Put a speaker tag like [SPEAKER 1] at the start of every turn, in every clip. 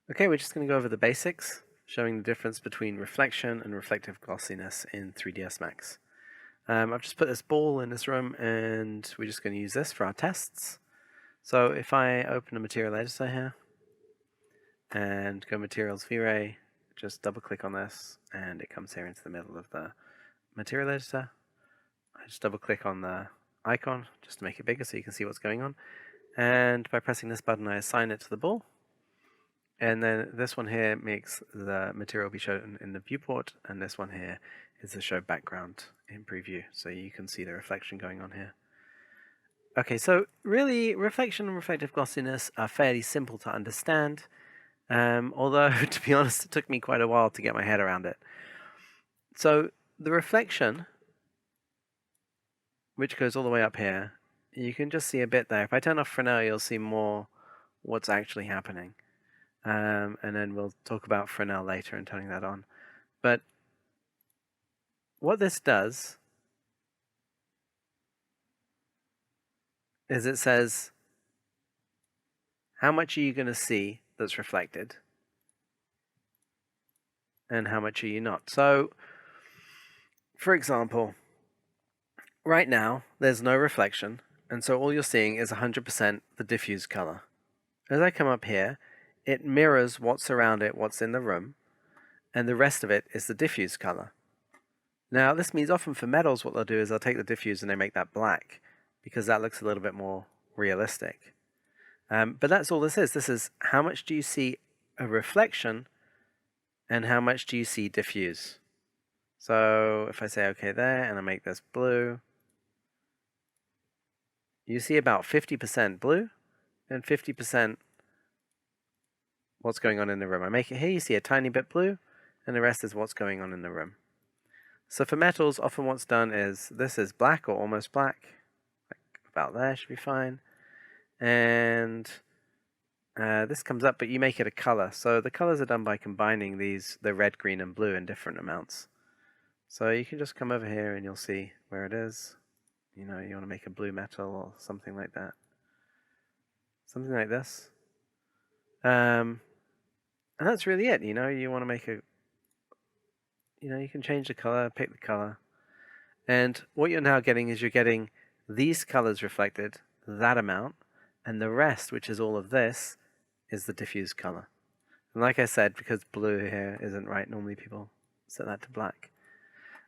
[SPEAKER 1] Okay, we're just going to go over the basics, showing the difference between reflection and reflective glossiness in 3ds Max. I've just put this ball in this room, and we're just going to use this for our tests. So if I open a material editor here, and go Materials V-Ray, just double click on this, and it comes here into the middle of the material editor. I just double click on the icon, just to make it bigger so you can see what's going on. And by pressing this button, I assign it to the ball. And then this one here makes the material be shown in the viewport, and this one here is the show background in preview, so you can see the reflection going on here. Okay, so really, reflection and reflective glossiness are fairly simple to understand, although, to be honest, it took me quite a while to get my head around it. So the reflection, which goes all the way up here, you can just see a bit there. If I turn off Fresnel, you'll see more what's actually happening. And then we'll talk about Fresnel later and turning that on. But what this does is it says, how much are you going to see that's reflected? And how much are you not? So, for example, right now, there's no reflection, and so all you're seeing is 100% the diffuse color. As I come up here, it mirrors what's around it, what's in the room, and the rest of it is the diffuse color. Now, this means often for metals, what they'll do is they'll take the diffuse and they make that black, because that looks a little bit more realistic. But that's all this is. This is how much do you see a reflection, and how much do you see diffuse. So if I say okay there, and I make this blue, you see about 50% blue, and 50% what's going on in the room. I make it here, you see a tiny bit blue, and the rest is what's going on in the room. So for metals, often what's done is, this is black or almost black, like about there should be fine, and this comes up, but you make it a color. So the colors are done by combining the red, green, and blue in different amounts. So you can just come over here and you'll see where it is. You know, you want to make a blue metal or something like that. Something like this. And that's really it. You know, you want to make a, you can change the color, pick the color. And what you're now getting is you're getting these colors reflected, that amount, and the rest, which is all of this, is the diffuse color. And like I said, because blue here isn't right, normally people set that to black.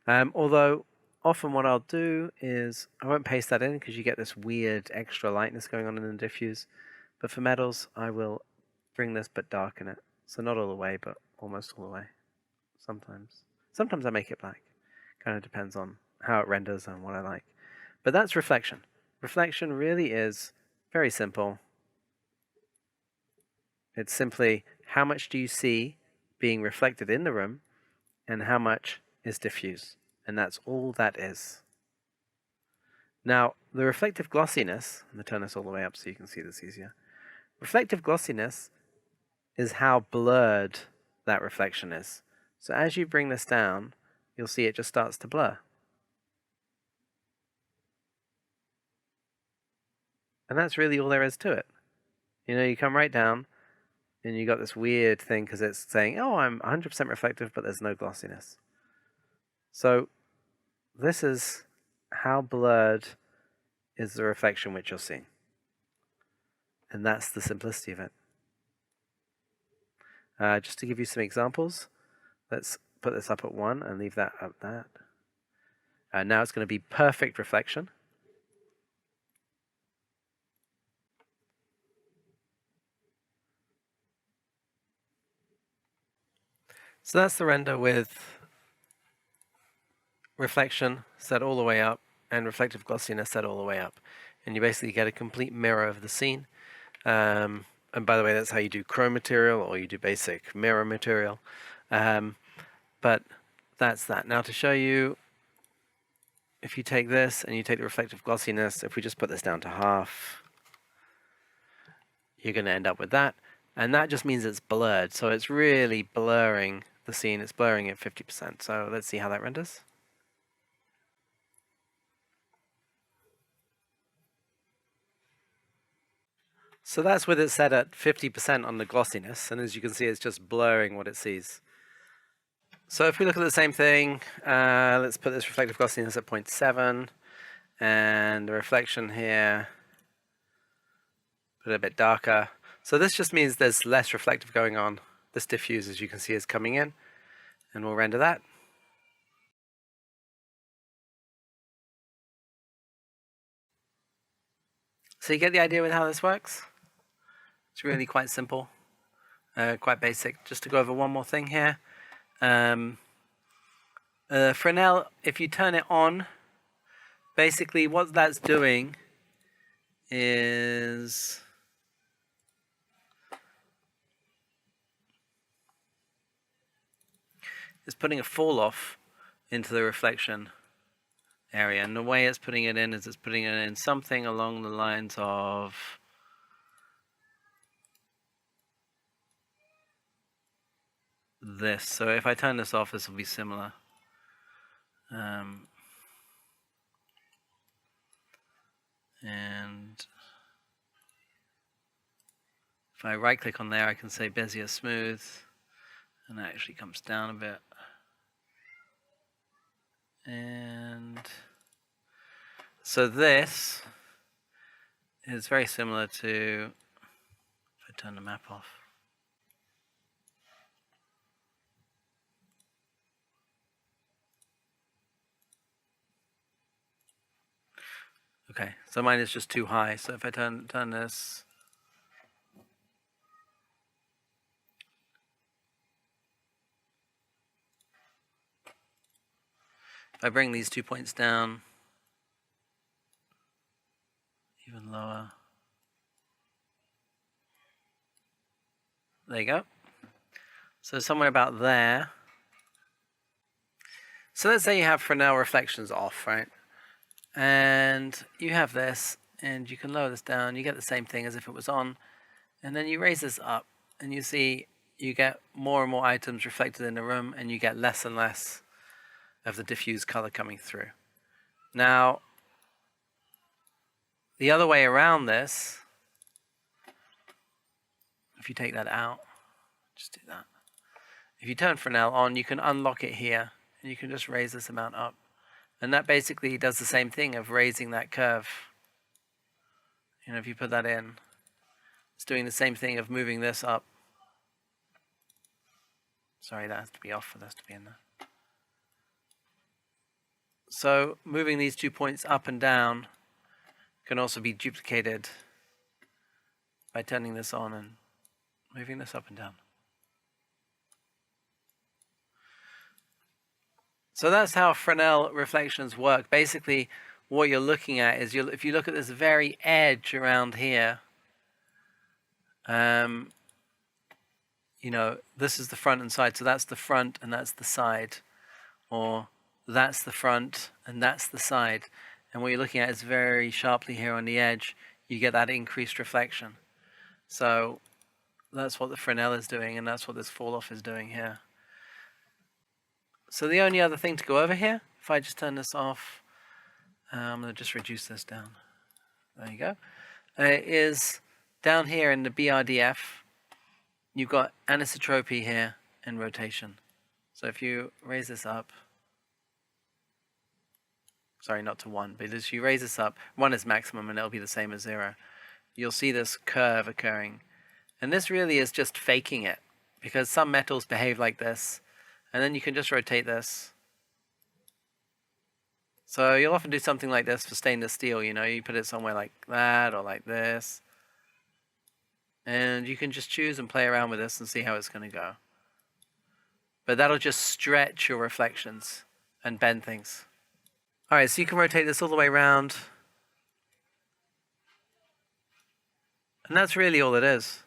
[SPEAKER 1] Although often what I'll do is, I won't paste that in because you get this weird extra lightness going on in the diffuse. But for metals, I will bring this but darken it. So not all the way, but almost all the way. Sometimes. Sometimes I make it black. Kind of depends on how it renders and what I like. But that's reflection. Reflection really is very simple. It's simply how much do you see being reflected in the room and how much is diffuse. And that's all that is. Now, the reflective glossiness, I'm going to turn this all the way up so you can see this easier. Reflective glossiness is how blurred that reflection is. So as you bring this down, you'll see it just starts to blur. And that's really all there is to it. You know, you come right down, and you got this weird thing because it's saying, oh, I'm 100% reflective, but there's no glossiness. So this is how blurred is the reflection which you're seeing. And that's the simplicity of it. Just to give you some examples, let's put this up at 1 and leave that up that. Now it's going to be perfect reflection. So that's the render with reflection set all the way up and reflective glossiness set all the way up. And you basically get a complete mirror of the scene. And by the way, that's how you do chrome material or you do basic mirror material. But that's that. Now to show you, if you take this and you take the reflective glossiness, if we just put this down to half, you're going to end up with that. And that just means it's blurred. So it's really blurring the scene. It's blurring at 50%. So let's see how that renders. So that's with it set at 50% on the glossiness, and as you can see, it's just blurring what it sees. So if we look at the same thing, let's put this reflective glossiness at 0.7, and the reflection here, put it a bit darker. So this just means there's less reflective going on. This diffuse, as you can see, is coming in, and we'll render that. So you get the idea with how this works? It's really quite simple, quite basic. Just to go over one more thing here. Fresnel, if you turn it on, basically what that's doing is putting a fall off into the reflection area, and the way it's putting it in is it's putting it in something along the lines of this. So if I turn this off, this will be similar. And if I right click on there, I can say Bezier smooth, and that actually comes down a bit. And so this is very similar to, if I turn the map off. Okay, so mine is just too high. So if I turn this, if I bring these 2 points down, even lower, there you go. So somewhere about there. So let's say you have Fresnel reflections off, right? And you have this, and you can lower this down. You get the same thing as if it was on, and then you raise this up, and you see you get more and more items reflected in the room, and you get less and less of the diffuse color coming through. Now, the other way around this, if you take that out, just do that. If you turn Fresnel on, you can unlock it here, and you can just raise this amount up. And that basically does the same thing of raising that curve. You know, if you put that in, it's doing the same thing of moving this up. Sorry, that has to be off for this to be in there. So moving these 2 points up and down can also be duplicated by turning this on and moving this up and down. So that's how Fresnel reflections work. Basically, what you're looking at is, if you look at this very edge around here, you know, this is the front and side. So that's the front and that's the side. Or that's the front and that's the side. And what you're looking at is very sharply here on the edge, you get that increased reflection. So that's what the Fresnel is doing, and that's what this fall off is doing here. So the only other thing to go over here, if I just turn this off, I'm going to just reduce this down. There you go. Is down here in the BRDF, you've got anisotropy here and rotation. So if you raise this up, sorry, not to 1, but as you raise this up, 1 is maximum and it'll be the same as 0. You'll see this curve occurring. And this really is just faking it, because some metals behave like this. And then you can just rotate this. So you'll often do something like this for stainless steel, you know, you put it somewhere like that or like this. And you can just choose and play around with this and see how it's going to go. But that'll just stretch your reflections and bend things. Alright, so you can rotate this all the way around. And that's really all it is.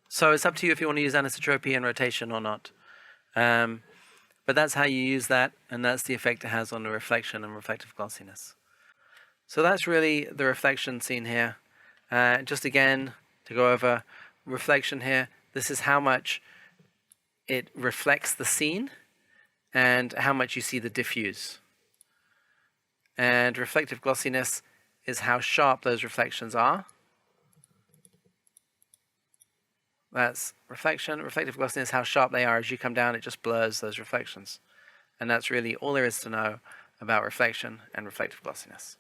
[SPEAKER 1] So it's up to you if you want to use anisotropy and rotation or not. But that's how you use that, and that's the effect it has on the reflection and reflective glossiness. So that's really the reflection seen here. Just again, to go over reflection here, this is how much it reflects the scene and how much you see the diffuse. And reflective glossiness is how sharp those reflections are. That's reflection. Reflective glossiness, how sharp they are. As you come down, it just blurs those reflections. And that's really all there is to know about reflection and reflective glossiness.